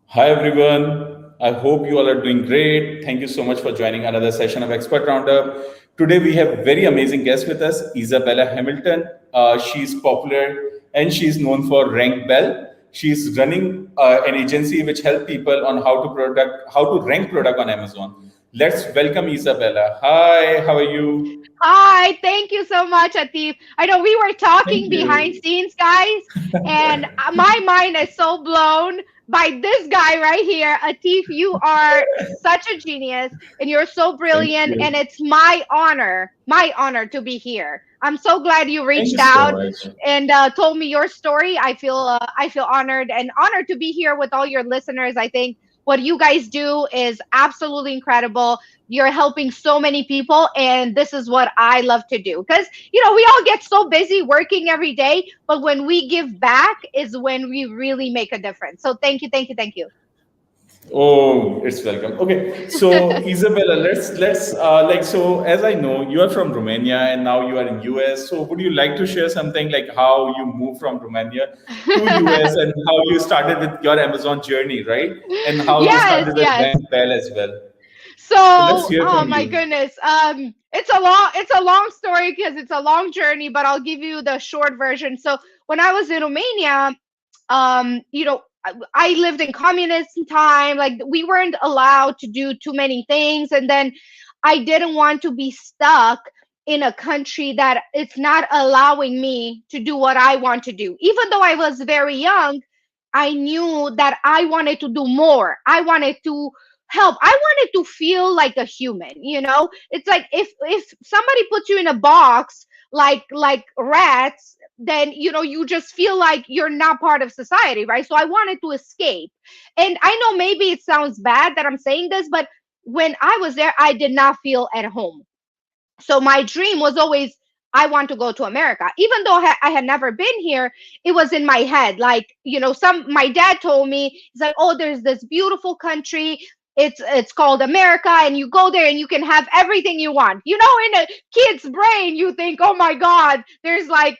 Hi everyone. I hope you all are doing great. Thank you so much for joining another session of Expert Roundup. Today we have very amazing guest with us, Izabella Hamilton. She's popular and she's known for RankBell. She's running an agency which help people on how to rank product on Amazon. Let's welcome Isabella. Hi, how are you? Hi, thank you so much, Atif. I know we were Thank talking behind you. scenes, guys, and my mind is so blown by this guy right here. Atif, you are such a genius and you're so Thank brilliant, and you. it's my honor to be here. I'm so glad you Thank you reached so out much. and told me your story. I feel honored and honored to be here with all your listeners. I think what you guys do is absolutely incredible. You're helping so many people, and this is what I love to do because we all get so busy working every day, but when we give back is when we really make a difference. So thank you, thank you, thank you. Oh, it's welcome. Okay, so Isabella, let's as I know, you are from Romania and now you are in US. So would you like to share something like how you moved from Romania to US and how you started with your Amazon journey, right? And how you Yes, started with yes. Bank Bell as well. So let's So, hear oh from my you. goodness. It's a long story because it's a long journey, but I'll give you the short version. So, when I was in Romania, I lived in communism time. Like, we weren't allowed to do too many things, and then I didn't want to be stuck in a country that it's not allowing me to do what I want to do. Even though I was very young, I knew that I wanted to do more. I wanted to help. I wanted to feel like a human. It's like if somebody puts you in a box like rats, then you just feel like you're not part of society, right? So I wanted to escape. And I know maybe it sounds bad that I'm saying this, but when I was there, I did not feel at home. So my dream was always, I want to go to America. Even though I had never been here, it was in my head. Like, my dad told me, he's like, oh, there's this beautiful country. It's called America, and you go there and you can have everything you want. In a kid's brain, you think, oh my God, there's like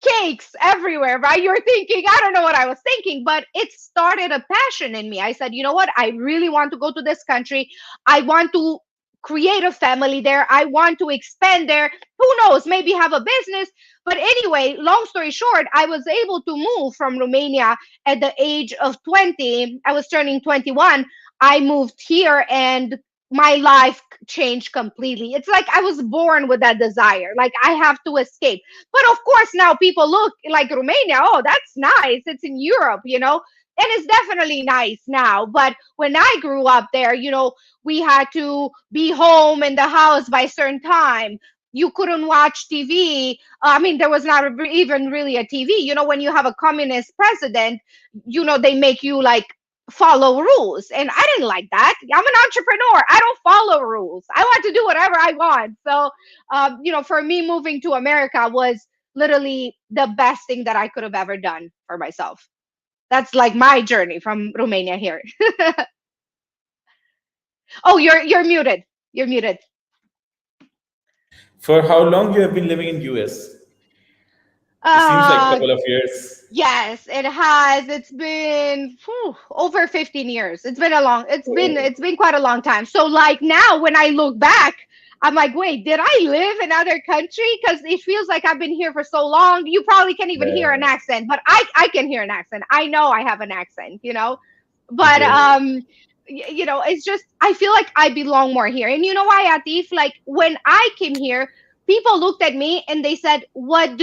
cakes everywhere, right? You're thinking, I don't know what I was thinking, but it started a passion in me. I said, you know what? I really want to go to this country. I want to create a family there. I want to expand there. Who knows? Maybe have a business. But anyway, long story short, I was able to move from Romania at the age of 20. I was turning 21. I moved here, and my life changed completely. It's like I was born with that desire. Like, I have to escape. But of course, now people look like Romania. Oh, that's nice. It's in Europe. And it's definitely nice now. But when I grew up there, we had to be home in the house by a certain time. You couldn't watch TV. I mean, there was not even really a TV. When you have a communist president, they make you like follow rules. And I didn't like that. I'm an entrepreneur. I don't follow rules. I want to do whatever I want. So, for me, moving to America was literally the best thing that I could have ever done for myself. That's like my journey from Romania here. Oh, you're muted. You're muted. For how long you have been living in US? It seems like a Uh couple of years. yes, it has. It's been over 15 years. Oh, It's been quite a long time. So like now when I look back, I'm like, wait, did I live in other country? Because it feels like I've been here for so long. You probably can't even hear an yeah. accent, but I can hear an accent. I know I have an accent. But Great. it's just I feel like I belong more here. And you know why, Atif? Like when I came here, people looked at me and they said, what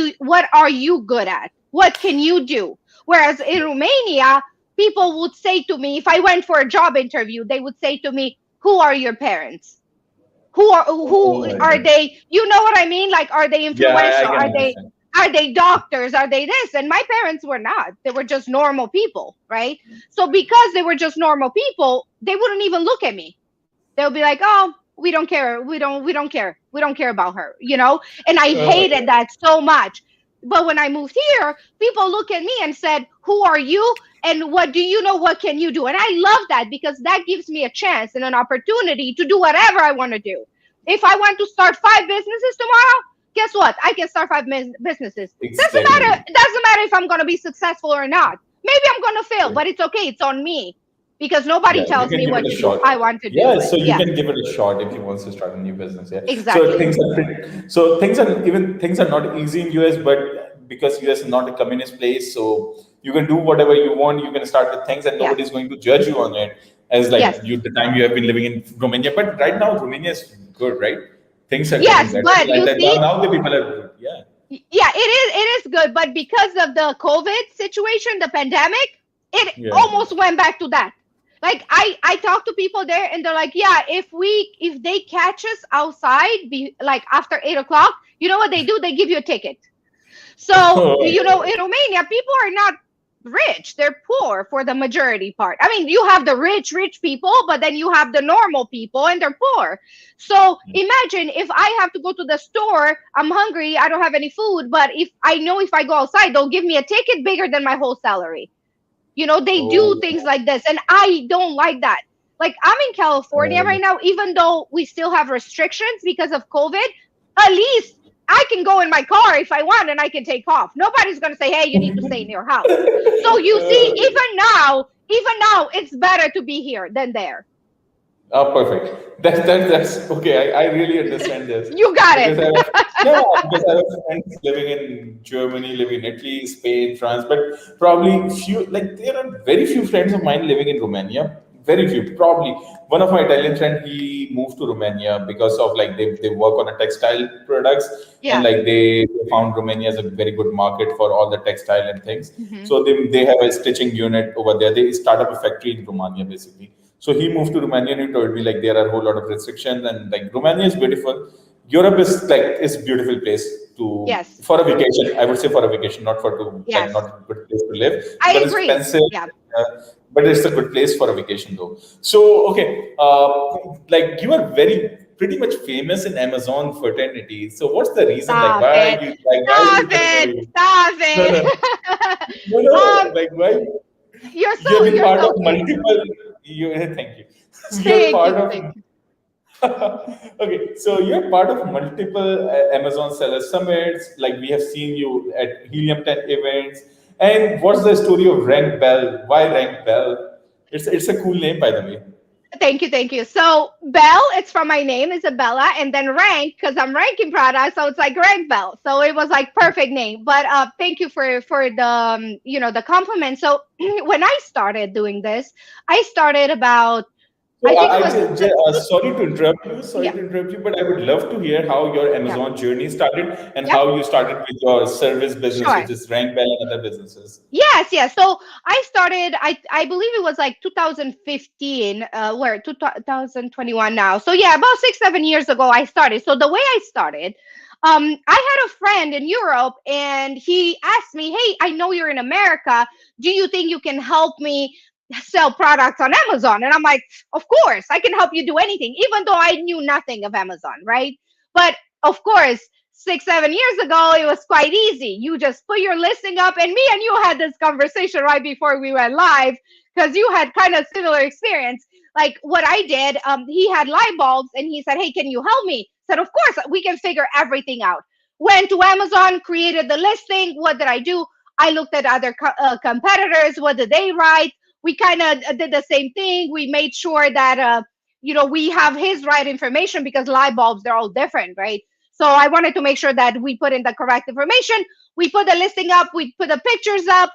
are you good at? What can you do? Whereas in Romania, people would say to me, if I went for a job interview, they would say to me, who are your parents? Who Oh my are God. they? You know what I mean? Like, are they Yeah, I influential? can Are they understand. are they doctors? Are they this? And my parents were not. They were just normal people, right? So because they were just normal people, they wouldn't even look at me. They'll be like, "Oh, we don't care. We don't care. We don't care about her." And I Oh my hated God. that so much. But when I moved here, people look at me and said, "Who are you? And what do you know? What can you do?" And I love that because that gives me a chance and an opportunity to do whatever I want to do. If I want to start 5 businesses tomorrow, guess what? I can start five businesses. Doesn't matter. Exactly. It doesn't matter if I'm going to be successful or not. Maybe I'm going to fail, but it's okay. It's on me. because nobody Yeah, you tells can me give it what a to do. shot. I want to do Yeah, it. so you Yeah, can give it a shot if you want to start a new business. Yeah. So exactly. things are not easy in US, but because US is not a communist place, so you can do whatever you want. You can start with things, and Yes, nobody's going to judge you on it. As like yes, you, the time you have been living in Romania, but right now Romania is good, right? Things are getting yes. better. But Like you that see, now the people are good. Yeah. yeah, it is good. But because of the COVID situation, the pandemic, it Yeah. almost went back to that. Like I talk to people there, and they're like, yeah, if they catch us outside, like after 8 o'clock, you know what they do? They give you a ticket. So, in Romania, people are not rich. They're poor for the majority part. I mean, you have the rich people, but then you have the normal people and they're poor. So imagine if I have to go to the store, I'm hungry, I don't have any food, but if I know if I go outside, they'll give me a ticket bigger than my whole salary. They do Oh. things like this, and I don't like that. Like, I'm in California Oh. right now, even though we still have restrictions because of COVID, at least I can go in my car if I want and I can take off. Nobody's going to say, hey, you need to stay in your house. So you see, even now, it's better to be here than there. Oh, perfect. That's okay. I really understand this You got because I have, it. yeah, because I have friends living in Germany, living in Italy, Spain, France, but probably few, like there are very few friends of mine living in Romania. Very few. Probably one of my Italian friend, he moved to Romania because of like they work on a textile products, and Yeah. like they found Romania as a very good market for all the textile and things. Hmm. So they have a stitching unit over there. They start up a factory in Romania basically. So he moved to Romania and he told me like there are a whole lot of restrictions, and like Romania is beautiful. Europe is beautiful place to Yes. for a vacation. I would say for a vacation, not for to like Yes. not a good place to live I because it's agree. expensive. Yeah. Uh, but it's a good place for a vacation though. So okay, like you are very pretty much famous in Amazon fraternity. So what's the reason? Like Stop why it. you like why Stop people know it. you? Stop No, no, it. no, no. um, Like why you're you have so been you're part of so sweet. multiple. You thank you. So you're Thank part you. of Thank you. okay, so you're part of multiple Amazon Seller Summits. Like we have seen you at Helium 10 events. And what's the story of RankBell? Why RankBell? It's a cool name, by the way. Thank you, thank you. So Bell, it's from my name, Izabella, and then rank because I'm ranking product, so it's like rank Bell. So it was like perfect name. But thank you for the the compliment. So when I started doing this, I started about I So think it I was sorry to interrupt you. Sorry yeah, to interrupt you, but I would love to hear how your yeah, Amazon journey started and yep, how you started with your service business, sure. which is RankBell and other businesses. Yes, yes. So I started. I believe it was like 2015. Where 2021 now. So yeah, about 6 7 years ago I started. So the way I started, I had a friend in Europe, and he asked me, "Hey, I know you're in America. Do you think you can help me sell products on Amazon?" And I'm like, "Of course, I can help you do anything," even though I knew nothing of Amazon, right? But of course, 6 7 years ago it was quite easy. You just put your listing up, and me and you had this conversation right before we went live because you had kind of similar experience. Like what I did, he had light bulbs, and he said, hey, can you help me? Said, of course, we can figure everything out. Went to Amazon, created the listing. What did I do? I looked at other competitors. What did they write? We kind of did the same thing. We made sure that we have his right information, because light bulbs, they're all different, right? So I wanted to make sure that we put in the correct information. We put the listing up, we put the pictures up.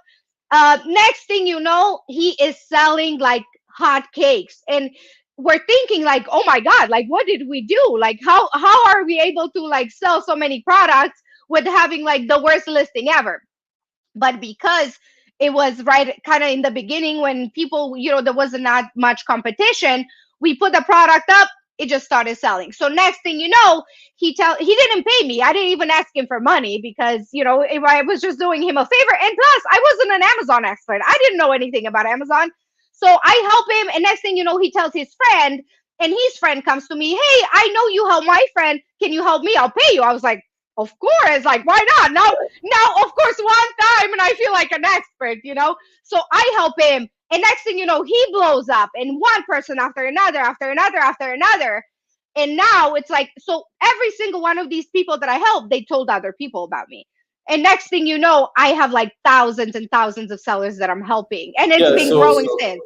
Next thing you know, he is selling like hot cakes. And we're thinking like, oh my God, like what did we do? Like how are we able to like sell so many products with having like the worst listing ever? But because it was right kind of in the beginning when people, there was not much competition, we put the product up, it just started selling. So next thing you know, he didn't pay me. I didn't even ask him for money, because I was just doing him a favor. And plus, I wasn't an Amazon expert. I didn't know anything about Amazon. So I help him, and next thing you know, he tells his friend, and his friend comes to me, hey, I know you help my friend, can you help me? I'll pay you. I was like, of course, like why not? Now, of course, one time, and I feel like an expert. So I help him, and next thing you know, he blows up, and one person after another, after another, after another. And now it's like, so every single one of these people that I help, they told other people about me. And next thing you know, I have like thousands and thousands of sellers that I'm helping, and it's Yeah, been so growing so since.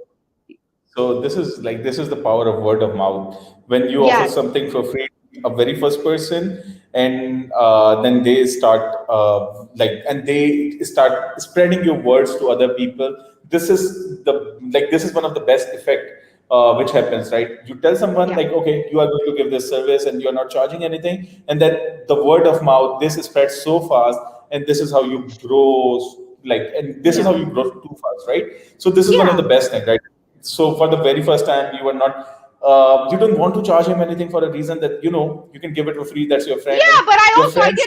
So this is the power of word of mouth. When you offer Yes. something for free, a very first person, and then they start and they start spreading your words to other people. This is one of the best effect which happens, right? You tell someone Yeah. like, okay, you are going to give this service and you are not charging anything, and then the word of mouth this spreads so fast, and this is how you grow, and this is how Yeah. you grow too fast, right? So this is one of Yeah. the best thing, right? So for the very first time, you are not, you don't want to charge him anything for a reason that you can give it for free. That's your friend, Yeah, and but your I friends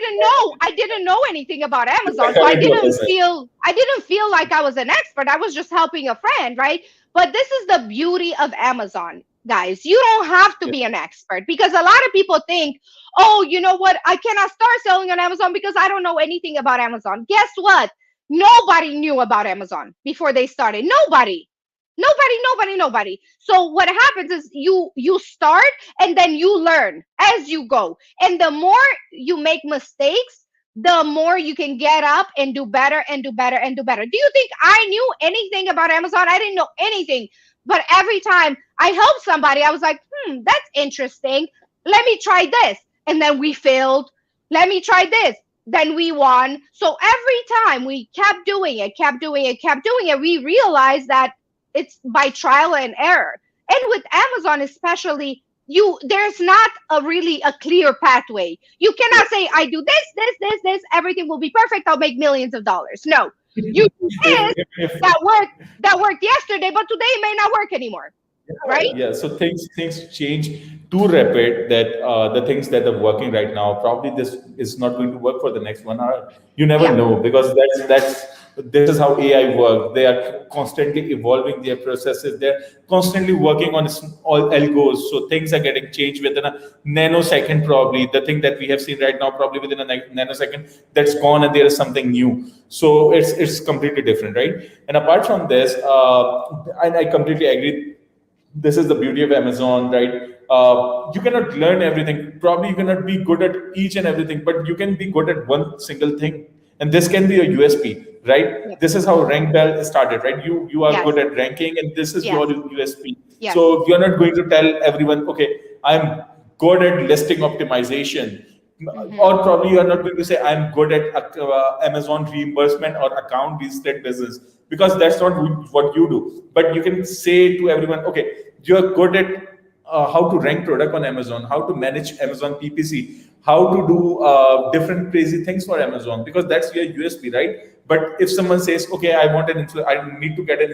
didn't know anything about Amazon. So refer into a business. I didn't feel like I was an expert. I was just helping a friend, right? But this is the beauty of Amazon, guys. You don't have to Yeah. be an expert because a lot of people think, "Oh, you know what? I cannot start selling on Amazon because I don't know anything about Amazon." Guess what? Nobody knew about Amazon before they started. Nobody. So what happens is you start and then you learn as you go. And the more you make mistakes, the more you can get up and do better and do better and do better. Do you think I knew anything about Amazon? I didn't know anything. But every time I helped somebody, I was like, that's interesting. Let me try this. And then we failed. Let me try this. Then we won. So every time we kept doing it, kept doing it, we realized that it's by trial and error. And with Amazon especially, there's not a really a clear pathway. You cannot say I do this, everything will be perfect, I'll make millions of dollars. No. You do this If that worked yesterday, but today it may not work anymore. Right? Yeah, so things change too rapid that the things that are working right now, probably this is not going to work for the next 1 hour. You never Yeah. know, because that's this is how AI works. They are constantly evolving their processes. They're constantly working on all algos. So things are getting changed within a nanosecond. Probably the thing that we have seen right now, probably within a nanosecond, that's gone, and there is something new. So it's completely different, right? And apart from this, I completely agree, this is the beauty of Amazon, right? You cannot learn everything. Probably you cannot be good at each and everything, but you can be good at one single thing, and this can be a USP, right? Yep. This is how RankBell started, right? You are Yes. good at ranking, and this is Yes. your USP. Yes. So you're not going to tell everyone, okay, I'm good at listing optimization, Hmm. or probably you are not going to say I'm good at Amazon reimbursement or account split business, because that's not what you do. But you can say to everyone, okay, you're good at how to rank product on Amazon, how to manage Amazon PPC, how to do different crazy things for Amazon, because that's your USP, right? But if someone says, okay, I need to get an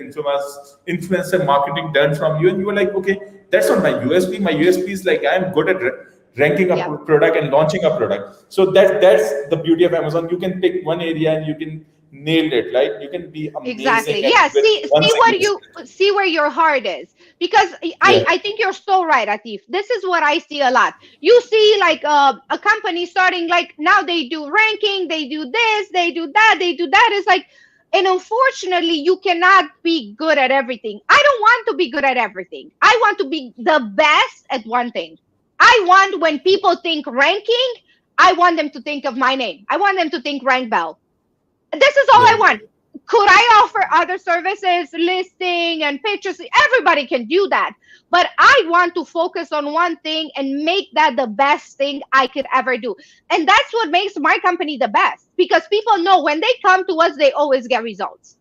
influencer marketing done from you, and you are like, okay, that's not my USP. My USP is like I'm good at ranking a Yep. product and launching a product. So that's the beauty of Amazon. You can pick one area and you can nail it. Like you can be Exactly. amazing Yeah. at with one single skill. See where your heart is, because Yeah. I think you're so right, Atif. This is what I see a lot. You see, like a company starting, like now they do ranking, they do this, they do that, they do that. It's like, and unfortunately, you cannot be good at everything. I don't want to be good at everything. I want to be the best at one thing. I want when people think ranking, I want them to think of my name. I want them to think rank bell. This is all I Yeah. want. Could I offer other services, listing and pictures? Everybody can do that. But I want to focus on one thing and make that the best thing I could ever do. And that's what makes my company the best, because people know when they come to us, they always get results.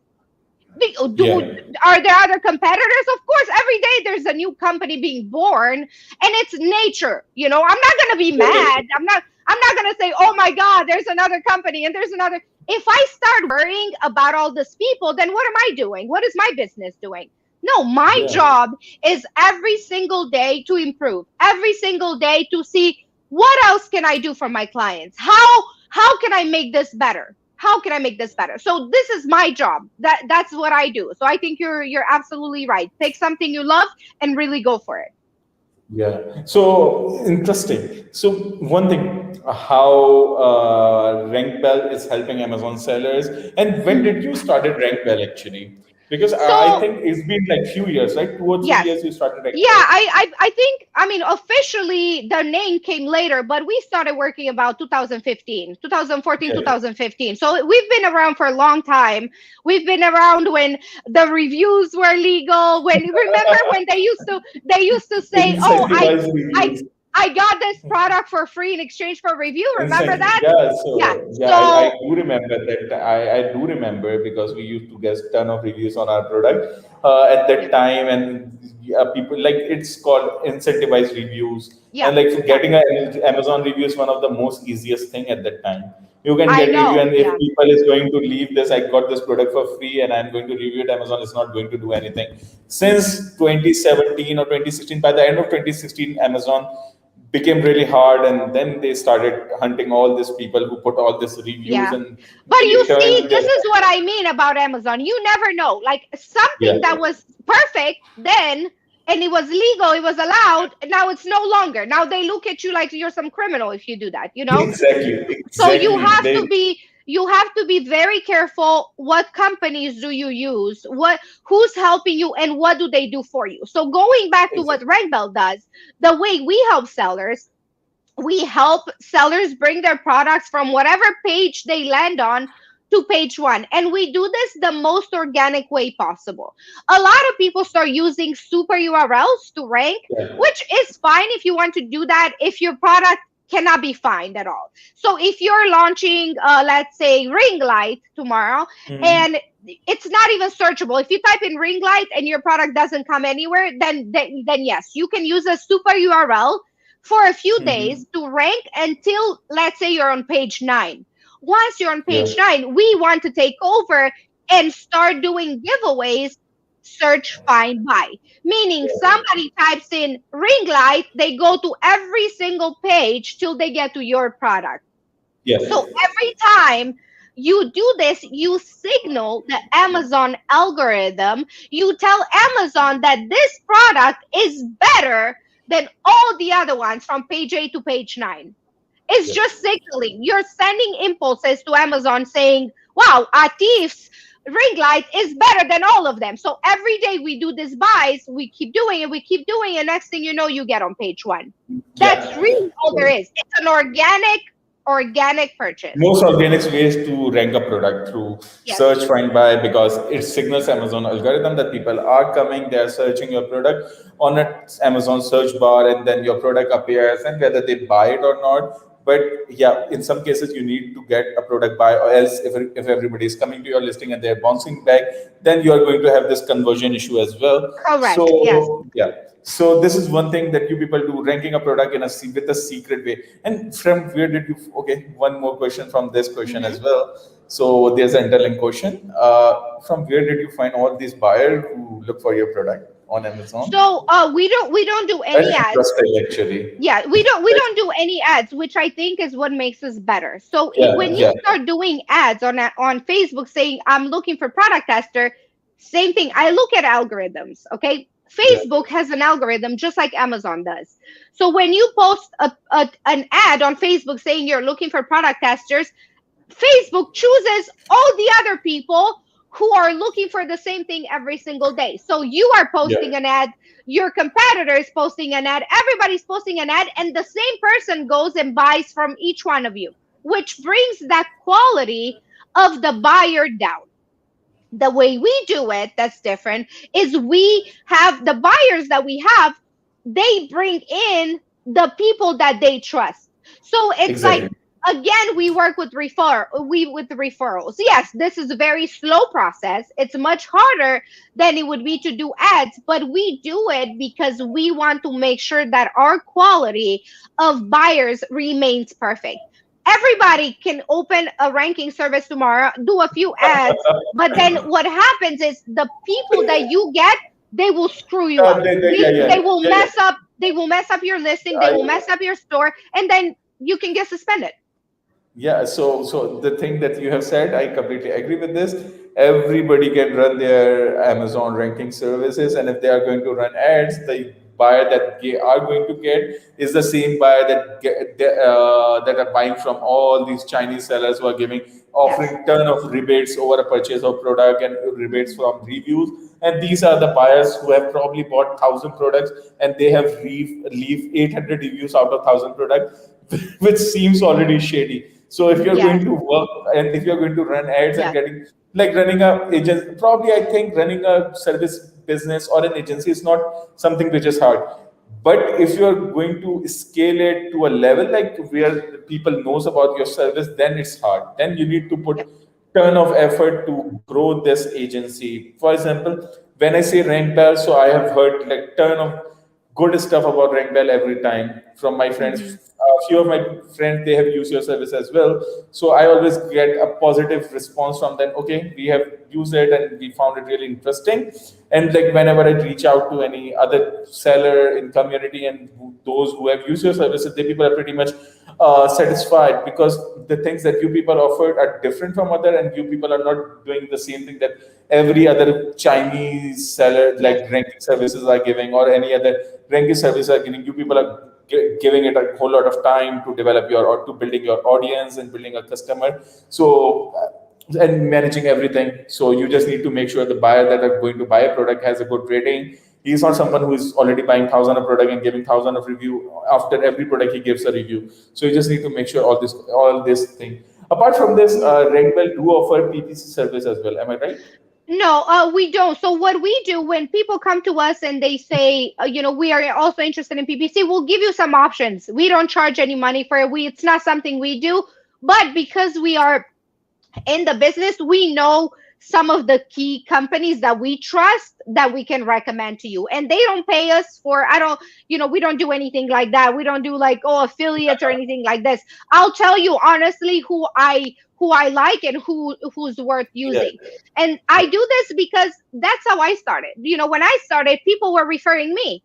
Yeah. Are there other competitors? Of course, every day there's a new company being born, and it's nature. I'm not going to be mad. I'm not going to say, oh my god, there's another company and there's another. If I start worrying about all these people, then what am I doing? What is my business doing? No, my Yeah. job is every single day to improve, every single day to see what else can I do for my clients. How can I make this better? How can I make this better? So this is my job. That's what I do. So I think you're absolutely right. Take something you love and really go for it. Yeah. So interesting. So one thing, how RankBell is helping Amazon sellers, and when did you started RankBell actually? Because I So think it's been like few years, right? 2 or 3 years yes. you started Yeah, RankBell. I think, I mean, officially the name came later, but we started working about 2015, 2014, Yeah. 2015. So we've been around for a long time. We've been around when the reviews were legal. When, remember when they used to say, "Oh, Incentivized I reviews. I got this product for free in exchange for review." Remember Incentive, that? yeah. Yeah. So yeah, I So do remember that. I do remember because we used to get ton of reviews on our product at yeah, that time, and people like it's called incentivized reviews, yeah, and like yeah. getting an Amazon review is one of the most easiest thing at that time. You can I get review, know. and if Yeah. people is going to leave this, I got this product for free, and I'm going to review it. Amazon is not going to do anything. Hmm. Since 2017 or 2016, by the end of 2016, Amazon became really hard, and then they started hunting all these people who put all these reviews, Yeah. and But they you see, turned this their is what I mean about Amazon. You never know. Like yeah. something that was perfect then and it was legal, it was allowed, and now it's no longer. Now they look at you like you're some criminal if you do that, you know? Exactly, So you exactly. have They to be you have to be very careful what companies do you use, what who's helping you and what do they do for you. So going back to what exactly. RankBell does, the way we help sellers, we help sellers bring their products from whatever page they land on to page one. And we do this the most organic way possible. A lot of people start using super URLs to rank, Yeah. which is fine if you want to do that if your product cannot be found at all. So if you're launching, let's say, ring light tomorrow, Mhm. and it's not even searchable. If you type in ring light and your product doesn't come anywhere, then yes, you can use a super URL for a few Mhm. days to rank until, let's say, you're on page 9. Once you're on Yeah. page 9, we want to take over and start doing giveaways, search, find, buy. Meaning somebody types in ring light, they go to every single page till they get to your product. Yeah. So every time you do this, you signal the Amazon algorithm. You tell Amazon that this product is better than all the other ones from page 8 to page 9. It's Yeah. just signaling. You're sending impulses to Amazon saying, wow, Atif's ring light is better than all of them. So every day we do this buys, we keep doing it, we keep doing it. Next thing you know, you get on page 1. That's Yeah. really all there is. It's an organic purchase. Most organic ways to rank a product through Yes, search, find, buy, because it signals Amazon algorithm that people are coming, they are searching your product on its Amazon search bar, and then your product appears, and whether they buy it or not. But yeah, in some cases you need to get a product buy, or else if everybody is coming to your listing and they're bouncing back, then you are going to have this conversion issue as well. correct. Yes. So yeah, so this is one thing that you people do, ranking a product in with a secret way. And from where did you? Okay, one more question from this question Hmm. as well. So there's an interlink question. From where did you find all these buyers who look for your product on Amazon? So we don't do Very any ads. interesting, actually. Yeah, we don't do any ads, which I think is what makes us better. So Yeah, when you yeah, start doing ads on Facebook saying I'm looking for product tester, same thing. I look at algorithms. Okay, yeah, Facebook has an algorithm just like Amazon does. So when you post an ad on Facebook saying you're looking for product testers, Facebook chooses all the other people who are looking for the same thing every single day. So you are yeah, posting an ad, your competitor is posting an ad, everybody's posting an ad, and the same person goes and buys from each one of you, which brings that quality of the buyer down. The way we do it, that's different, is we have the buyers that we have, they bring in the people that they trust. So it's like, exactly. again, we work with with the referrals. Yes, this is a very slow process. It's much harder than it would be to do ads, but we do it because we want to make sure that our quality of buyers remains perfect. Everybody can open a ranking service tomorrow, do a few ads, but then what happens is the people that you get, they will screw you up. Yeah, yeah, They will yeah, mess yeah. up. They will mess up your listing. They I, will mess up your store, and then you can get suspended. Yeah, so the thing that you have said, I completely agree with this. Everybody can run their Amazon ranking services, and if they are going to run ads, the buyer that they are going to get is the same buyer that are buying from all these Chinese sellers who are giving Yes. offering ton of rebates over a purchase of product and rebates Mhm. from reviews. And these are the buyers who have probably bought 1,000 products and they have leave 800 reviews out of 1,000 products, which seems already shady. So if you're Yes. going to work and if you're going to run ads and Yes. getting like running a agent, probably I think running a service business or an agency is not something which is hard. But if you're going to scale it to a level like where people knows about your service, then it's hard. Then you need to put Yes. ton of effort to grow this agency. For example, when I say RankBell, so I have heard like ton of good stuff about RankBell every time from my friends. Hmm. A few of my friends they have used your service as well, so I always get a positive response from them. Okay, we have used it and we found it really interesting. And like whenever I reach out to any other seller in community and those who have used your services, they people are pretty much satisfied because the things that you people offered are different from other, and you people are not doing the same thing that every other Chinese seller Yes. like ranking services are giving or any other ranking services are giving. You people are giving it a whole lot of time to develop your or to building your audience and building a customer. So and managing everything. So you just need to make sure the buyer that are going to buy a product has a good rating. He's not someone who is already buying thousand of product and giving thousand of review after every product he gives a review. So you just need to make sure all this thing. Apart from this, Yeah. RankBell do offer PPC service as well. Am I right? No, we don't. So what we do when people come to us and they say, we are also interested in PPC, we'll give you some options. We don't charge any money for it. It's not something we do, but because we are in the business, we know some of the key companies that we trust that we can recommend to you. And they don't pay us for, I don't, we don't do anything like that. We don't do like, oh, affiliates or anything like this. I'll tell you honestly who I like and who's worth Yeah. using. And I do this because that's how I started. When I started, people were referring me.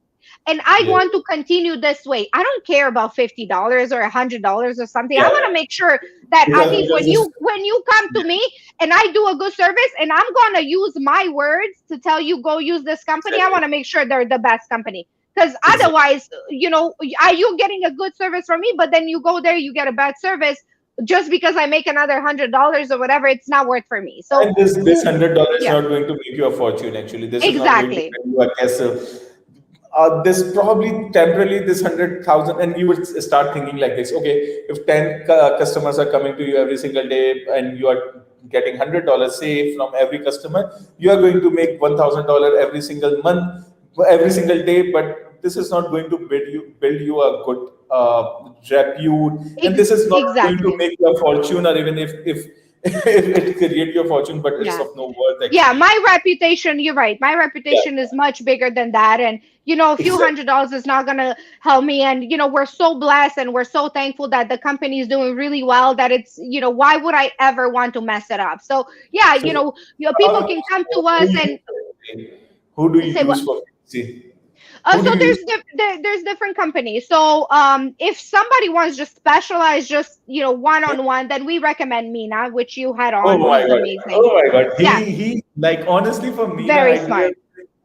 And I Yeah. want to continue this way. I don't care about $50 or $100 or something. I Yeah. want to make sure that Because Atif, because this when you come to me and I do a good service and I'm gonna use my words to tell you go use this company, I exactly want to make sure they're the best company. Because exactly. otherwise, are you getting a good service from me, but then you go there, you get a bad service just because I make another $100 or whatever, it's not worth for me. So, And this $100 is yeah, not going to make you a fortune. Actually, this is not going to exactly. bring you a castle. This probably temporarily this 100,000, and you would start thinking like this. Okay, if 10 customers are coming to you every single day, and you are getting $100 say from every customer, you are going to make $1,000 every single month, every single day. But this is not going to build you a good repute, and this is not going to Exactly. make you a fortune, or even if if it create your fortune, but it's Yeah. of no worth Yeah, actually. my reputation, you're right. My Yeah, reputation is much bigger than that. And, a few exactly. $100 is not going to help me. And, we're so blessed and we're so thankful that the company is doing really well that why would I ever want to mess it up? So, yeah, So, people how, can come to who us you and who do you say what? use for fancy? Who So do you use? there's different companies. So if somebody wants just specialized, just one on one, then we recommend Mina, which you had Oh on. my He's god! amazing. Oh my god! Yeah, He like honestly for Mina, very I do have smart.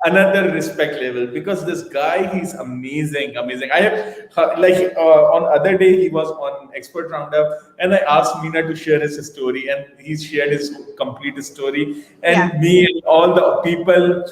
another respect level because this guy he's amazing, amazing. I have like on other day he was on Expert Roundup and I asked Mina to share his story and he shared his complete story Yeah. and me and all the people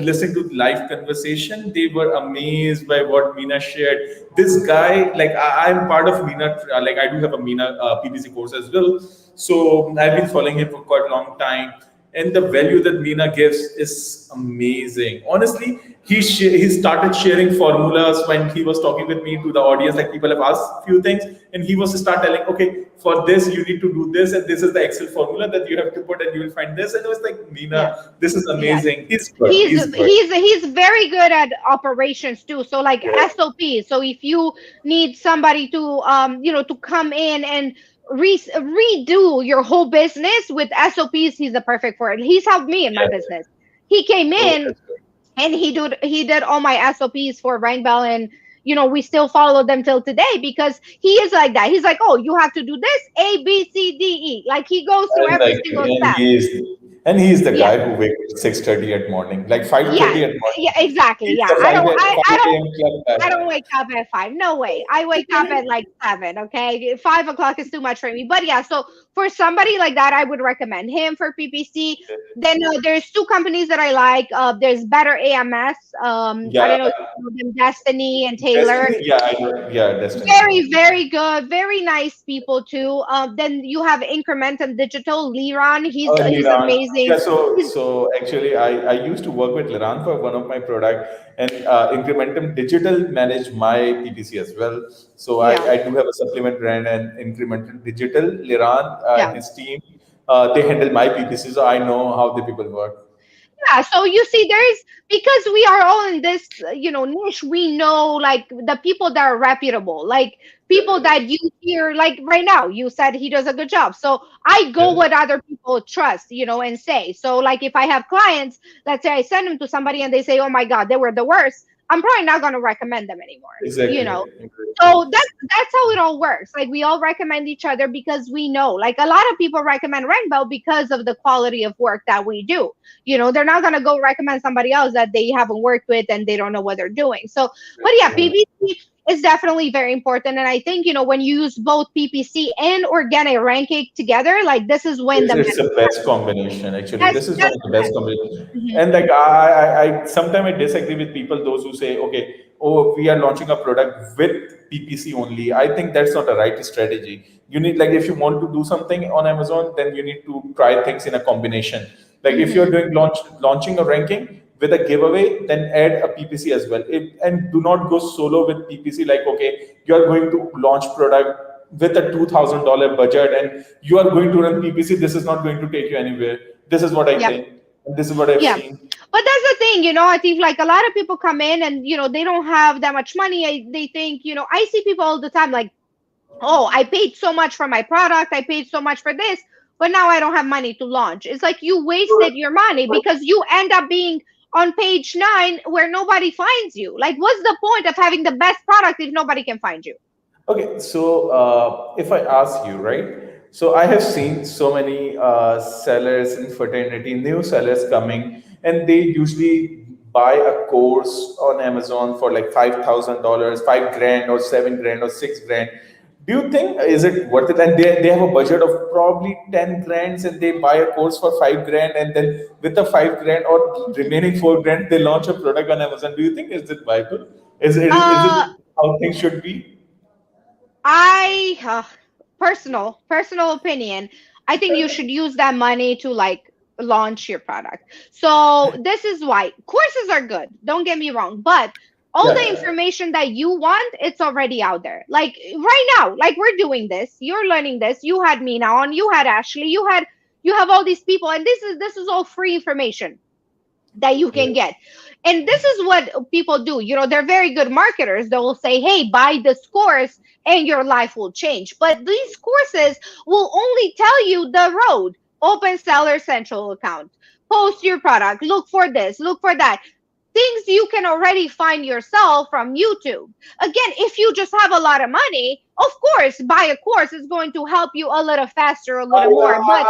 listening to live conversation they were amazed by what Mina shared. This guy like I'm part of Mina like I do have a Mina PPC course as well. So I've been following him for quite a long time, and the value that Mina gives is amazing. Honestly, he started sharing formulas when he was talking with me to the audience. Like people have asked few things, and he was to start telling, okay, for this you need to do this, and this is the Excel formula that you have to put, and you will find this. And it was like, Yes. Mina, this is Yes. amazing. He's good. He's He's good. he's he's very good at operations too. So like SOP. So if you need somebody to to come in and redo your whole business with SOPs, he's the perfect for it. He's helped me in my Yeah. business. He came Oh, in that's good. and he did all my SOPs for RankBell, and we still follow them till today because he is like that. He's like, oh, you have to do this A B C D E. Like he goes through And every like, single and step. he is. And he is the Yeah. guy who wakes up 6:30 at morning, like Yeah. 5:30 at morning. Yeah, exactly. He's Yeah. the 5 a.m. club I guy. don't wake up at 5. No way. I wake up at like 7. Okay. 5 o'clock is too much for me. But yeah, so for somebody like that, I would recommend him for PPC. Then there's two companies that I like. There's Better AMS. I Yeah, don't know if you know them, Destiny and Taylor. Destiny. Yeah, I know. Yeah, Destiny. Very, very good. Very nice people too. Then you have Incrementum Digital, Liron. He's Liran. amazing. Yeah, so He's so actually, I used to work with Liran for one of my product, and Incrementum Digital managed my PPC as well. So yeah, I do have a supplement brand and Incrementum Digital. Liran and yeah. his team, they handle my PPC, so I know how the people work. Yeah, so you see, there's because we are all in this, niche. We know like the people that are reputable, like people Yeah, that you hear. Like right now, you said he does a good job, so I go yeah, what other people trust, and say. So like if I have clients, let's say I send them to somebody and they say, "Oh my God, they were the worst," I'm probably not going to recommend them anymore. You exactly, know, exactly. so that's how it all works. Like we all recommend each other because we know. Like a lot of people recommend RankBell because of the quality of work that we do. They're not gonna go recommend somebody else that they haven't worked with and they don't know what they're doing. So, but yeah, Yeah. PPC is definitely very important. And I think when you use both PPC and organic ranking together, like this is when the It's magic the best combination. Actually, this is one that's of the the best best. combinations. Mhm. And like I sometimes I disagree with people those who say, okay, oh, we are launching a product with PPC only. I think that's not a right strategy. You need like if you want to do something on Amazon, then you need to try things in a combination. Like if you're Mhm. doing launching a ranking with a giveaway, then add a PPC as well. And do not go solo with PPC. Like okay, you are going to launch product with a $2,000 budget and you are going to run PPC, this is not going to take you anywhere. This is what I Yep. think. And this is what I've Yeah. seen. But that's the thing, I think like a lot of people come in and they don't have that much money. They think, I see people all the time like, oh, I paid so much for my product, I paid so much for this, but now I don't have money to launch. It's like you wasted your money because you end up being on page 9 where nobody finds you. Like, what's the point of having the best product if nobody can find you? Okay, so if I ask you, right? So I have seen so many sellers in fraternity, new sellers coming, and they usually buy a course on Amazon for like $5,000, 5 grand, or 7 grand, or 6 grand. Do you think is it worth it? And they have a budget of probably 10 grands, and they buy a course for 5 grand, and then with the 5 grand or remaining 4 grand, they launch a product on Amazon. Do you think is it viable? Is it Uh, how things should be? I personal opinion. I think you should use that money to like launch your product. So this is why courses are good. Don't get me wrong, but all the Yeah, information that you want, it's already out there. Like right now, like we're doing this, you're learning this. You had me now on, you had Ashley, you have all these people, and this is all free information that you yeah. can get. And this is what people do. They're very good marketers. They will say, hey, buy this course and your life will change. But these courses will only tell you the road. Open Seller Central account, post your product, look for this, look for that. Things you can already find yourself from YouTube. Again, if you just have a lot of money, of course, buy a course is going to help you a little faster, a I, little more. But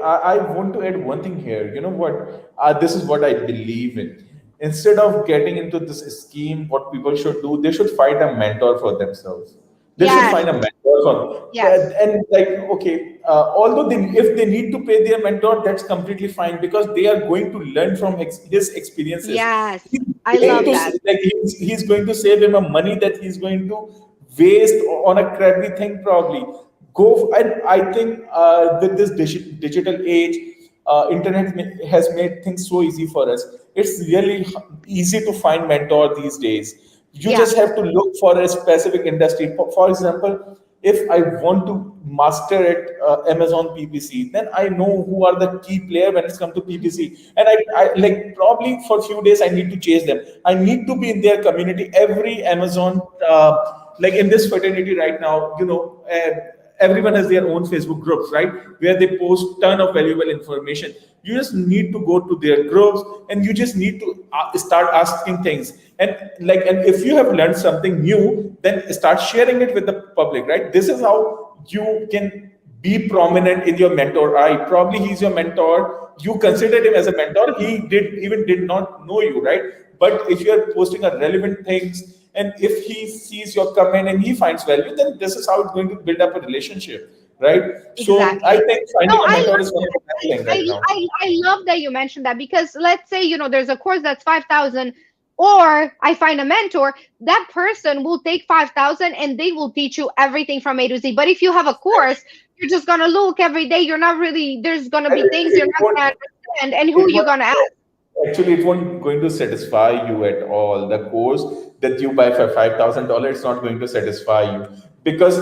I want to add one thing here. You know what? This is what I believe in. Instead of getting into this scheme, what people should do, they should find a mentor for themselves. They should yes, find a mentor for, yes, and like okay, although if they need to pay their mentor, that's completely fine because they are going to learn from his experiences. yes, He's I going love to that. like he's going to save him a money that he's going to waste on a crappy thing probably. And I think with this digital age, internet has made things so easy for us. It's really easy to find mentor these days. You Yeah. just have to look for a specific industry. For example, if I want to master at Amazon PPC, then I know who are the key player when it's come to PPC, and I like probably for a few days I need to chase them. I need to be in their community. Every Amazon like in this fraternity right now, everyone has their own Facebook groups, right, where they post ton of valuable information. You just need to go to their groups, and you just need to start asking things. And if you have learned something new, then start sharing it with the public, right? This is how you can be prominent in your mentor eye. Probably he's your mentor you considered him as a mentor, he did not know you, right? But if you're posting a relevant things, and if he sees your comment and he finds value, then this is how it's going to build up a relationship, right? So I Exactly. think No, finding a I mentor love is one of that. the best thing right now. I love that you mentioned that because let's say, there's a course that's 5,000, or I find a mentor, that person will take 5,000 and they will teach you everything from A to Z. But if you have a course, you're just going to look every day. You're not really, there's going to And be things you're it not won't going to understand. And who it are you won't going to ask? actually it won't going to satisfy you at all. The course that you buy for $5,000, it's not going to satisfy you, because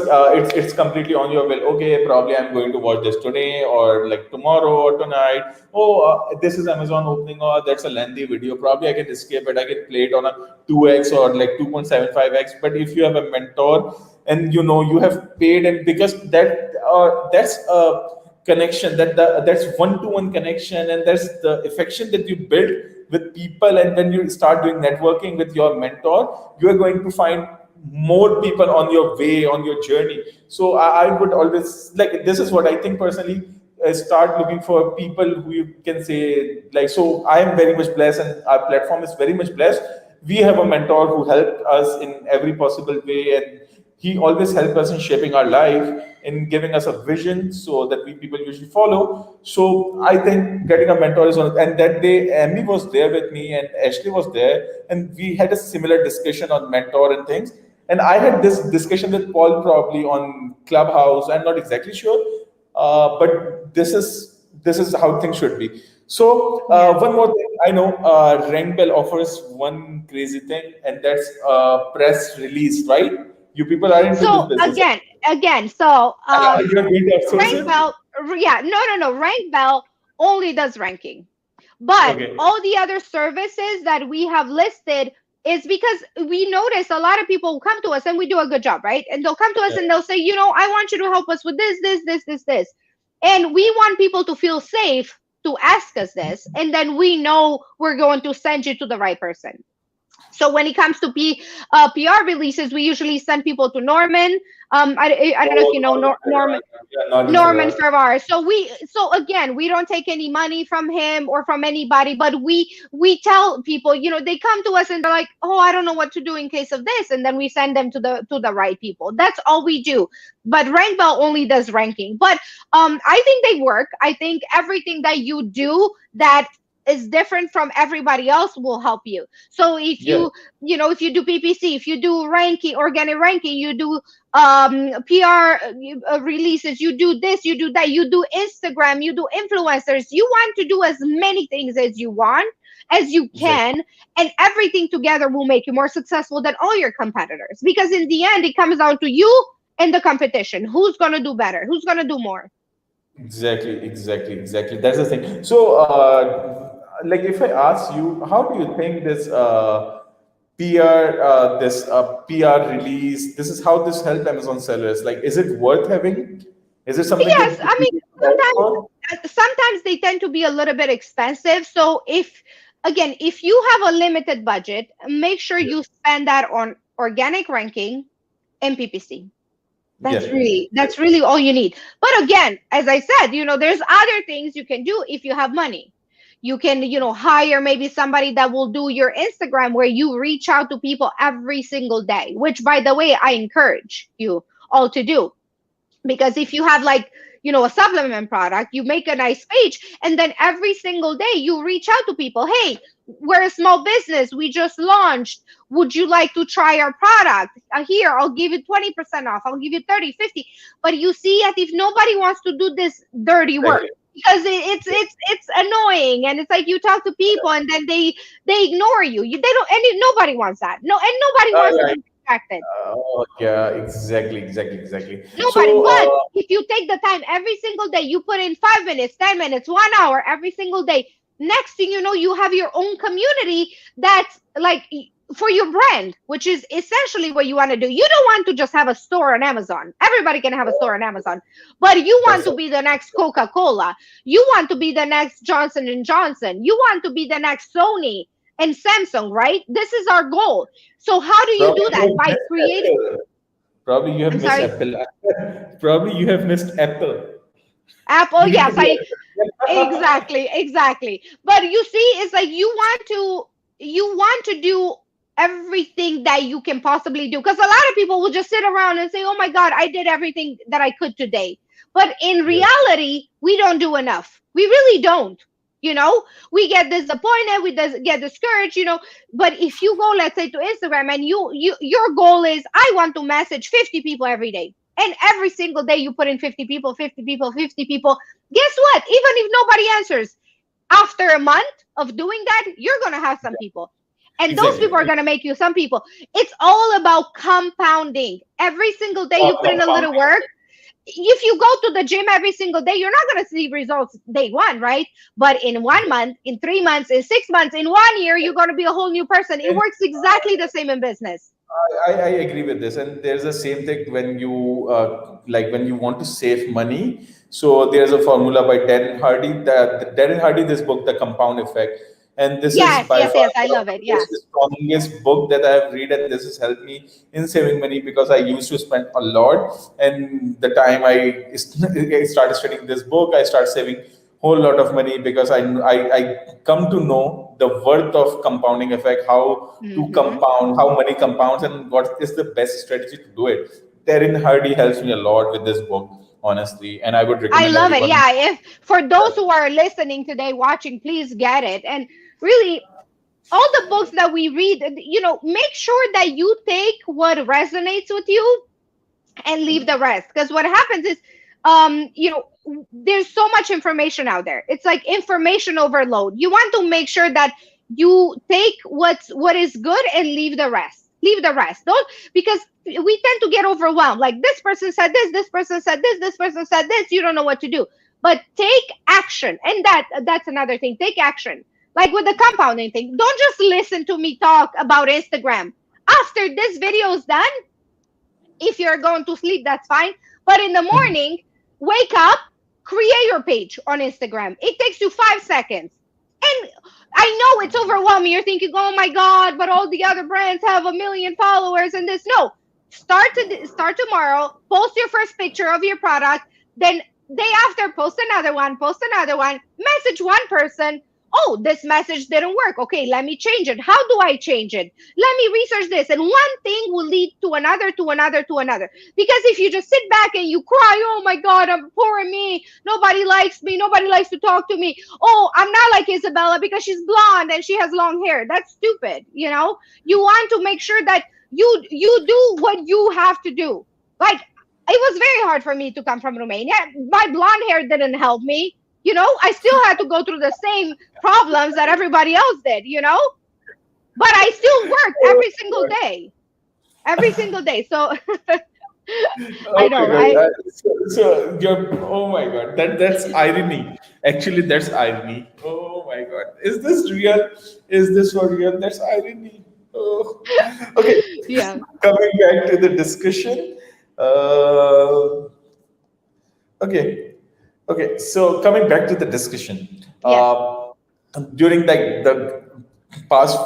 it's completely on your will. Okay, probably I'm going to watch this today or like tomorrow or tonight. Oh, this is Amazon opening, or that's a lengthy video, probably I can skip it, I can play it on a 2x or like 2.75x. But if you have a mentor, and you have paid, and because that's a connection, that's one-to-one connection, and that's the affection that you build with people. And when you start doing networking with your mentor, you are going to find more people on your way, on your journey. So I would always, like, this is what I think personally, start looking for people who you can say, like, so I am very much blessed, and our platform is very much blessed. We have a mentor who helped us in every possible way, and he always helped us in shaping our life, in giving us a vision, so that we people usually follow. So I think getting a mentor is one. And that day, Amy was there with me, and Ashley was there, and we had a similar discussion on mentor and things. And I had this discussion with Paul probably on Clubhouse. I'm not exactly sure, but this is how things should be. So Yeah. one more thing, I know RankBell offers one crazy thing, and that's press release, right? You people are into this So business. so You're going to outsource rank it? bell, yeah, no, rank bell only does ranking. But Okay. all the other services that we have listed is because we notice a lot of people will come to us and we do a good job, right? And they'll come to us Yeah. and they'll say, I want you to help us with this. And we want people to feel safe to ask us this. And then we know we're going to send you to the right person. So when it comes to PR releases, we usually send people to Norman. I don't know if Oh, you know Norman Norman. Ferrara. Yeah, Norman Norman Ferrara. Ferrar. So again, we don't take any money from him or from anybody, but we tell people, they come to us and they're like, oh, I don't know what to do in case of this, and then we send them to the right people. That's all we do. But RankBell only does ranking. But I think they work. I think everything that you do that is different from everybody else will help you. So if Yeah, if you do PPC, if you do ranking, organic ranking, you do PR releases, you do this, you do that, you do Instagram, you do influencers. You want to do as many things as you want, as you exactly. can, and everything together will make you more successful than all your competitors. Because in the end, it comes down to you and the competition. Who's going to do better? Who's going to do more? Exactly. That's the thing. So, like, if I ask you, how do you think this PR release, this is how this help Amazon sellers? Like, is it worth having? Is it something Yes, that I mean, people opt sometimes for? sometimes they tend to be a little bit expensive. So if you have a limited budget, make sure Yeah. you spend that on organic ranking and PPC. Yeah. That's really all you need. But again, as I said, there's other things you can do if you have money. You can, hire maybe somebody that will do your Instagram where you reach out to people every single day, which by the way, I encourage you all to do. Because if you have like a supplement product, you make a nice page, and then every single day you reach out to people. Hey, we're a small business, we just launched, would you like to try our product? Here, I'll give you 20% off, I'll give you 30, 50. But you see, that if nobody wants to do this dirty work, Exactly. because it's annoying, and it's like you talk to people and then they ignore you, they don't, and nobody wants that, no, and nobody wants to Yeah. be distracted. Oh, yeah, exactly. Nobody. So, But if you take the time every single day, you put in 5 minutes, 10 minutes, 1 hour every single day, next thing you know, you have your own community that's like for your brand, which is essentially what you want to do. You don't want to just have a store on Amazon. Everybody can have a store on Amazon, but you want that's to be the next Coca-Cola. You want to be the next Johnson and Johnson. You want to be the next Sony and Samsung, right? This is our goal. So how do you probably do you that? have By missed creating. Apple. Probably you have I'm missed sorry. Apple. Probably you have missed Apple. Apple, You need to yes, be. Exactly, exactly. But you see, it's like you want to do everything that you can possibly do, because a lot of people will just sit around and say, "Oh my God, I did everything that I could today." But in Yes. reality, we don't do enough. We really don't. You know, we get disappointed, get discouraged. But if you go, let's say, to Instagram, and your goal is, I want to message 50 people every day, and every single day you put in 50 people, 50 people, 50 people. Guess what? Even if nobody answers, after a month of doing that, you're going to have some people. And those people are Exactly. going to make you some people. It's all about compounding. Every single day you put in a little Compounding. work. If you go to the gym every single day, you're not going to see results day one, right? But in 1 month, in 3 months, in 6 months, in 1 year, you're going to be a whole new person. It And works exactly the same in business. I agree with this, and there's the same thing when you like when you want to save money. So there's a formula by Darren Hardy. That Darren Hardy, this book, The Compound Effect, and this is Yes, by yes, far yes. I one of love it. the Yeah. strongest book that I have read, and this has helped me in saving money because I used to spend a lot. And the time I started studying this book, I started saving whole lot of money because I come to know the worth of compounding effect, how to Hmm. compound, how money compounds, and what is the best strategy to do it. Darren Hardy helps me a lot with this book, honestly, and I would I recommend love it. everyone. Yeah. If for those who are listening today, watching, please get it. And really, all the books that we read, make sure that you take what resonates with you and leave the rest. Because what happens is, there's so much information out there. It's like information overload. You want to make sure that you take what is good and leave the rest. Leave the rest. Don't, because we tend to get overwhelmed. Like, this person said this person said this person said this. You don't know what to do. But take action, and that's another thing. Take action. Like with the compounding thing. Don't just listen to me talk about Instagram. After this video is done, if you're going to sleep, that's fine. But in the morning, wake up, create your page on Instagram. It takes you 5 seconds. And I know it's overwhelming. You're thinking, oh my God, but all the other brands have a million followers and this. No. Start tomorrow, post your first picture of your product, then day after, post another one, message one person. Oh, this message didn't work. Okay, let me change it. How do I change it? Let me research this. And one thing will lead to another, to another, to another. Because if you just sit back and you cry, oh my God, I'm poor me. Nobody likes me. Nobody likes to talk to me. Oh, I'm not like Izabella because she's blonde and she has long hair. That's stupid. You want to make sure that you do what you have to do. Like, it was very hard for me to come from Romania. My blonde hair didn't help me. I still had to go through the same problems that everybody else did. But I still worked Oh every single my day. Every single day. So God. I Oh my know, God. right? So you're, oh my God. That's irony. Actually, that's irony. Oh my God. Is this real? Is this for real? That's irony. Oh. Okay. Yeah. Coming back to the discussion. Uh, Okay. Okay. So coming back to the discussion, Yes. during the past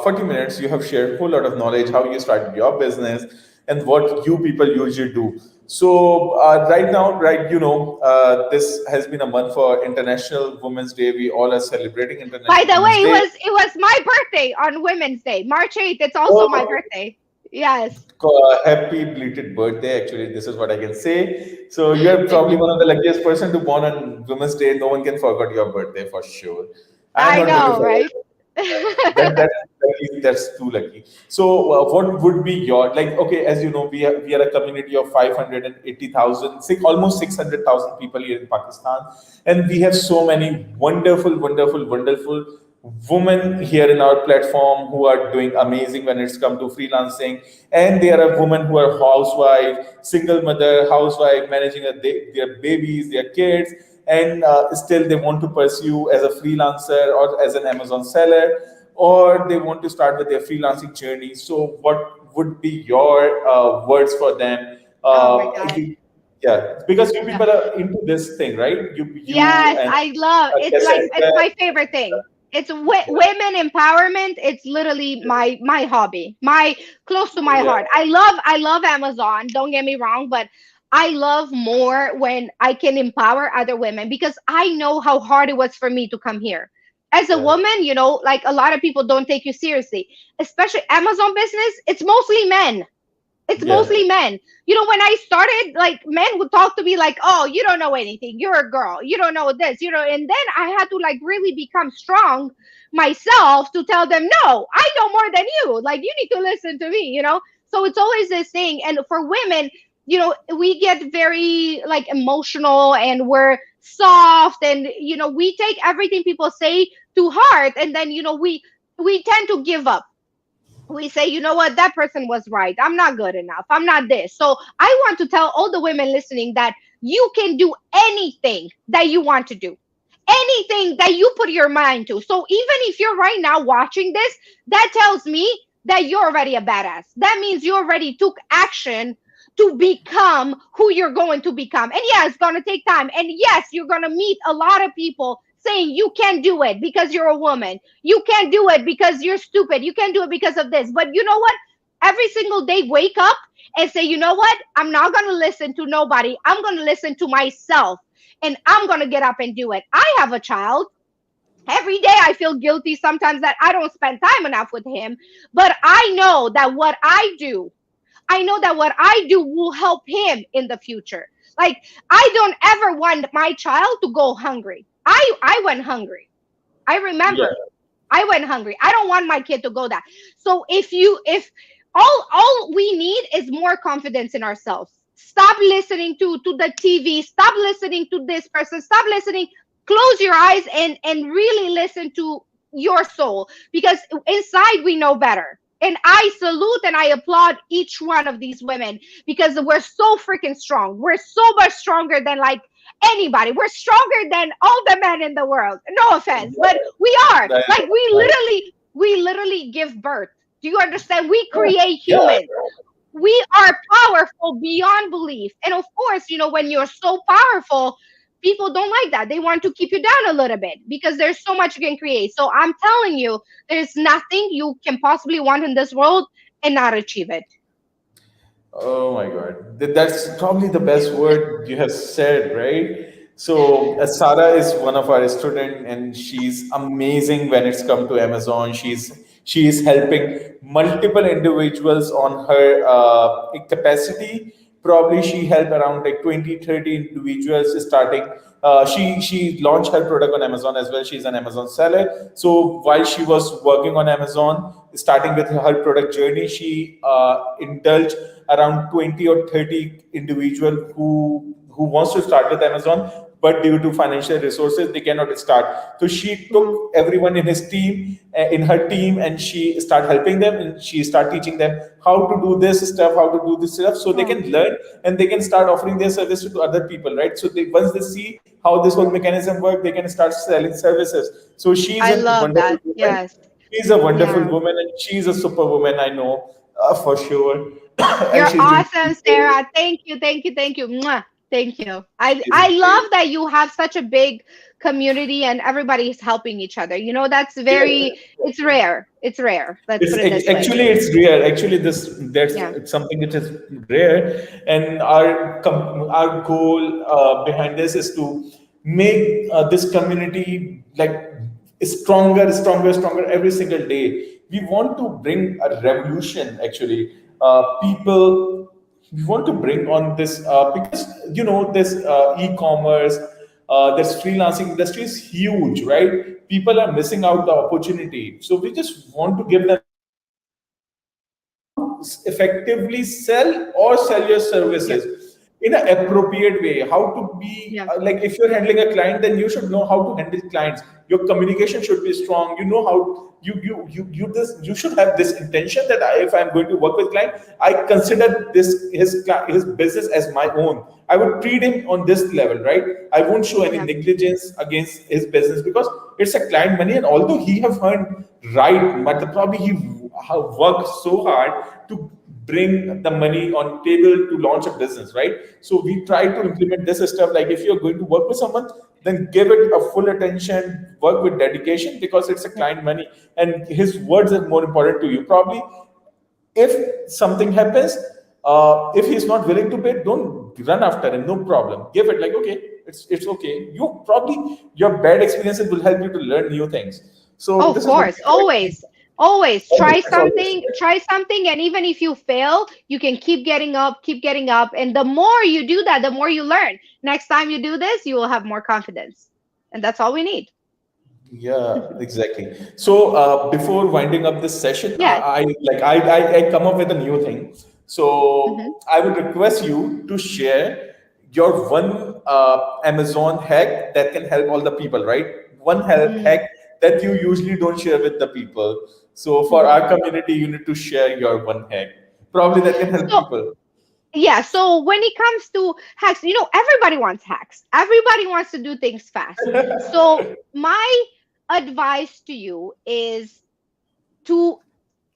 40 minutes, you have shared a whole lot of knowledge, how you started your business and what you people usually do. So right now, right, this has been a month for International Women's Day. We all are celebrating By International the way, Women's it Day. was it was my birthday on Women's Day, March 8th. It's also my Oh, birthday. Yes. happy belated birthday. Actually, this is what I can say. So you're probably one of the luckiest person to born on Women's Day. No one can forget your birthday for sure. I'm I not going to know, forget right? it. That's lucky. That's too lucky. So what would be your, like? Okay, as you know, we are a community of 580,000, almost 600,000 people here in Pakistan, and we have so many wonderful, wonderful, wonderful women here in our platform who are doing amazing when it's come to freelancing, and there are women who are housewife, single mother, housewife, managing their babies, their kids, and still they want to pursue as a freelancer or as an Amazon seller, or they want to start with their freelancing journey. So what would be your words for them? Oh my God. Yeah, because you Yeah. people are into this thing, right? You Yes, and I love it's like it's Cassandra. my favorite thing. It's women empowerment. It's literally my hobby, my close to my Yeah. heart. I love Amazon. Don't get me wrong, but I love more when I can empower other women because I know how hard it was for me to come here. As a Yeah. woman, like a lot of people don't take you seriously, especially Amazon business, it's mostly men. It's Yeah. mostly men. When I started, like, men would talk to me like, "Oh, you don't know anything. You're a girl. You don't know this." And then I had to like really become strong myself to tell them, "No, I know more than you. Like, you need to listen to me." So it's always this thing. And for women, we get very like emotional and we're soft, and we take everything people say to heart, and then we tend to give up. We say, you know what, that person was right. I'm not good enough. I'm not this. So I want to tell all the women listening that you can do anything that you want to do, anything that you put your mind to. So even if you're right now watching this, that tells me that you're already a badass. That means you already took action to become who you're going to become. And yeah, it's going to take time. And yes, you're going to meet a lot of people saying you can't do it because you're a woman. You can't do it because you're stupid. You can't do it because of this. But you know what? Every single day, wake up and say, you know what? I'm not going to listen to nobody. I'm going to listen to myself, and I'm going to get up and do it. I have a child. Every day I feel guilty sometimes that I don't spend time enough with him, but I know that what I do will help him in the future. Like, I don't ever want my child to go hungry. I went hungry. I Yeah. remember I went hungry. I don't want my kid to go that. So if all we need is more confidence in ourselves. Stop listening to the TV. Stop listening to this person. Stop listening. Close your eyes and really listen to your soul, because inside we know better. And I salute and I applaud each one of these women because we're so freaking strong. We're so much stronger than like anybody. We're stronger than all the men in the world. No offense, but Yeah. we are. Right. Like, we Right. literally we literally give birth. Do you understand? We create Yeah. humans. We are powerful beyond belief. And of course, when you're so powerful, people don't like that. They want to keep you down a little bit because there's so much you can create. So I'm telling you, there's nothing you can possibly want in this world and not achieve it. Oh my God. That's probably the best word you have said, right? So, Sarah is one of our student and she's amazing when it's come to Amazon. She is helping multiple individuals on her capacity. Probably she helped around like 20, 30 individuals starting. She launched her product on Amazon as well. She's an Amazon seller. So while she was working on Amazon, starting with her product journey, she indulged around 20 or 30 individual who wants to start with Amazon, but due to financial resources they cannot start. So she took Mhm. everyone in his team, in her team, and she started helping them, and she started teaching them how to do this stuff, how to do this stuff, so they Oh, can learn and they can start offering their service to other people, right? So once they see how this whole mechanism works, they can start selling services. So she's I a love wonderful that. woman. Yes. She's a wonderful Yeah. woman, and she's a superwoman, I know, for sure. And You're she's doing awesome, great. Sarah. Thank you, thank you, thank you. Mwah. Thank you. She's I great. love that you have such a big community and everybody's helping each other. That's Yeah. very, it's rare. It's rare. Let's put it this way. Actually it's rare. Actually, this that's Yeah. it's something which is rare, and our goal behind this is to make this community like stronger, stronger, stronger every single day. We want to bring a revolution. Actually, people we want to bring on this because this e-commerce, this freelancing industry is huge, right? People are missing out the opportunity, so we just want to give them how to effectively sell or sell your Yep. services in an appropriate way. How to be Yeah. like, if you're handling a client, then you should know how to handle clients. Your communication should be strong. You know how you should have this intention that if I'm going to work with client, I consider his business as my own. I would treat him on this level, right? I won't show any Yeah. negligence against his business because it's a client money, and although he have earned right, but probably he worked so hard to bring the money on table to launch a business, right? So we try to implement this stuff. Like, if you're going to work with someone, then give it a full attention, work with dedication, because it's a Yep. client money and his words are more important to you. Probably if something happens, If he's not willing to pay, don't run after him. No problem. Give it like, okay, it's okay. You probably your bad experiences will help you to learn new things. So Of this is what course, always. Always always, it's always. try something, and even if you fail, you can keep getting up. And the more you do that, the more you learn. Next time you do this, you will have more confidence. And that's all we need. Yeah, exactly. So before winding up this session, Yes. I come up with a new thing. Hmm. So I would request you to share your one Amazon hack that can help all the people, right? One help Mm-hmm. hack that you usually don't share with the people. So for Mm-hmm. our community, you need to share your one hack, probably that can help So people. yeah, so when it comes to hacks, everybody wants hacks. Everybody wants to do things fast. So my advice to you is to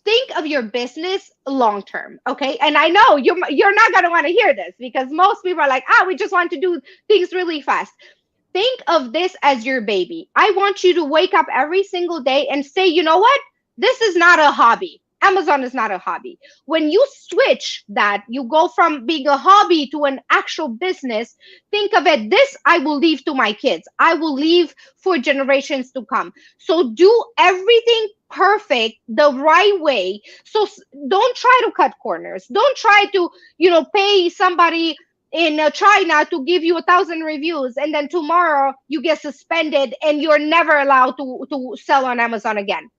think of your business long term, okay? And I know you're not going to want to hear this, because most people are like, we just want to do things really fast. Think of this as your baby. I want you to wake up every single day and say, you know what? This is not a hobby. Amazon is not a hobby. When you switch that, you go from being a hobby to an actual business. Think of it, this I will leave to my kids. I will leave for generations to come. So do everything perfect the right way. So don't try to cut corners. Don't try to, pay somebody in China to give you 1,000 reviews, and then tomorrow you get suspended and you're never allowed to sell on Amazon again.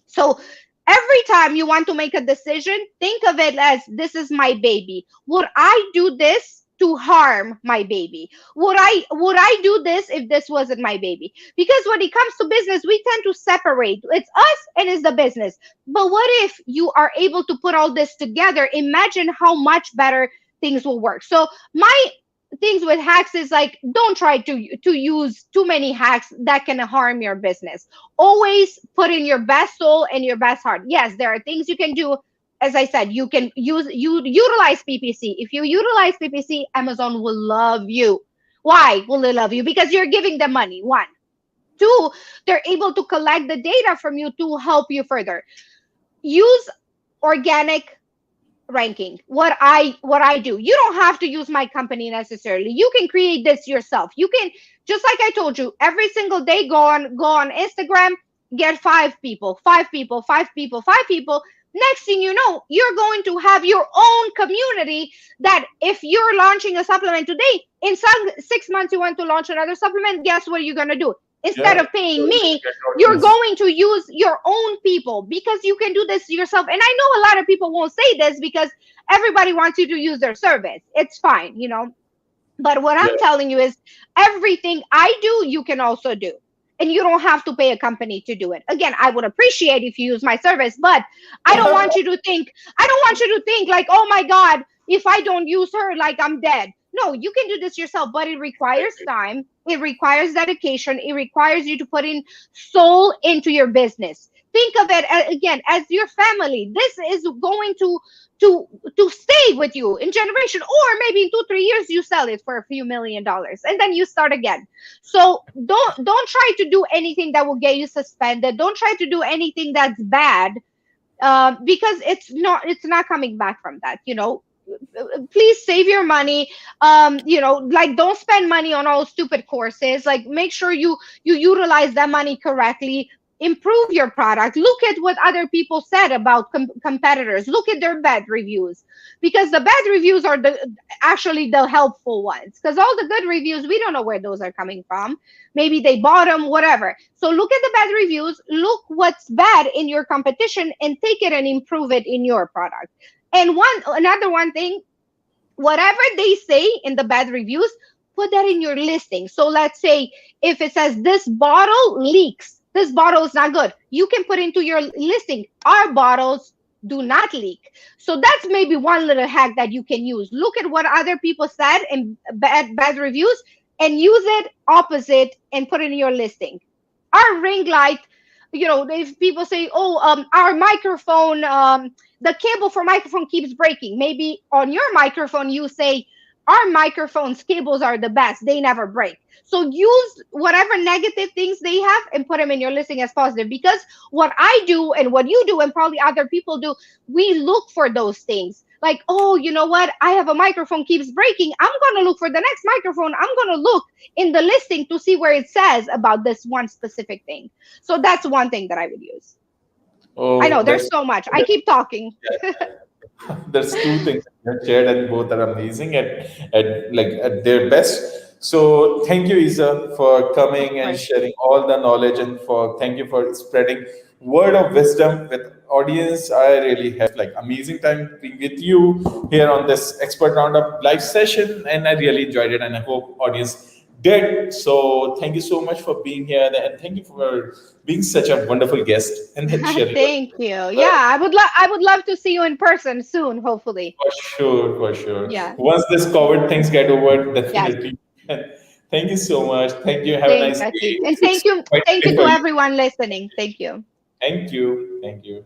So every time you want to make a decision, think of it as, this is my baby. Would I do this to harm my baby? Would I do this if this wasn't my baby? Because when it comes to business, we tend to separate. It's us and it's the business. But what if you are able to put all this together? Imagine how much better things will work. So my things with hacks is like, don't try to use too many hacks that can harm your business. Always put in your best soul and your best heart. Yes, there are things you can do. As I said, you can utilize PPC. If you utilize PPC, Amazon will love you. Why will they love you? Because you're giving them money. One. Two, they're able to collect the data from you to help you further. Use organic ranking. What I do, you don't have to use my company necessarily. You can create this yourself. You can, just like I told you, every single day go on Instagram, get 5 people, 5 people, 5 people, 5 people. Next thing you know, you're going to have your own community, that if you're launching a supplement today, in some 6 months you want to launch another supplement, guess what you're going to do? Instead Yeah, of paying you're gonna me, get you're audience. going to use your own people, because you can do this yourself. And I know a lot of people won't say this because everybody wants you to use their service. It's fine. But what Yeah. I'm telling you is, everything I do, you can also do. And you don't have to pay a company to do it. Again, I would appreciate if you use my service, but I don't want you to think like, oh my God, if I don't use her, like I'm dead. No, you can do this yourself, but it requires Exactly. time. It requires dedication. It requires you to put in soul into your business. Think of it again as your family. This is going to to stay with you in generation, or maybe in 2 3 years you sell it for a few $1 million and then you start again. So don't try to do anything that will get you suspended. Don't try to do anything that's bad, because it's not coming back from that. Please save your money. Like, don't spend money on all stupid courses. Like, make sure you utilize that money correctly. Improve your product. Look at what other people said about competitors. Look at their bad reviews, because the bad reviews are actually the helpful ones, because all the good reviews, we don't know where those are coming from. Maybe they bought them, whatever. So look at the bad reviews, look what's bad in your competition, and take it and improve it in your product. And another one thing, whatever they say in the bad reviews, put that in your listing. So let's say if it says this bottle leaks, this bottle is not good, you can put into your listing, our bottles do not leak. So that's maybe one little hack that you can use. Look at what other people said in bad reviews, and use it opposite and put it in your listing. Our ring light, if people say, oh, our microphone, the cable for microphone keeps breaking, maybe on your microphone you say, our microphones cables are the best, they never break. So use whatever negative things they have and put them in your listing as positive, because what I do and what you do and probably other people do, we look for those things. like, oh, you know what, I have a microphone keeps breaking, I'm going to look for the next microphone, I'm going to look in the listing to see where it says about this one specific thing. So that's one thing that I would use. I know Oh, there's so much, I keep talking. there's two things you have shared, and both are amazing at their best. So thank you, Isa, for Of coming and course. sharing all the knowledge, and for thank you for spreading word of wisdom with audience. I really have like amazing time being with you here on this expert roundup live session, and I really enjoyed it, and I hope audience did. So thank you so much for being here, and thank you for being such a wonderful guest and then sharing your Thank you. Yeah, I would love to see you in person soon, hopefully. for sure, for sure. Yeah. Once this COVID things get over, Yes. definitely. Thank you so much. Thank you. Have a Thanks, nice day. Atif. And It's thank you quite thank you late to for you. everyone listening. Thank you. Thank you. Thank you.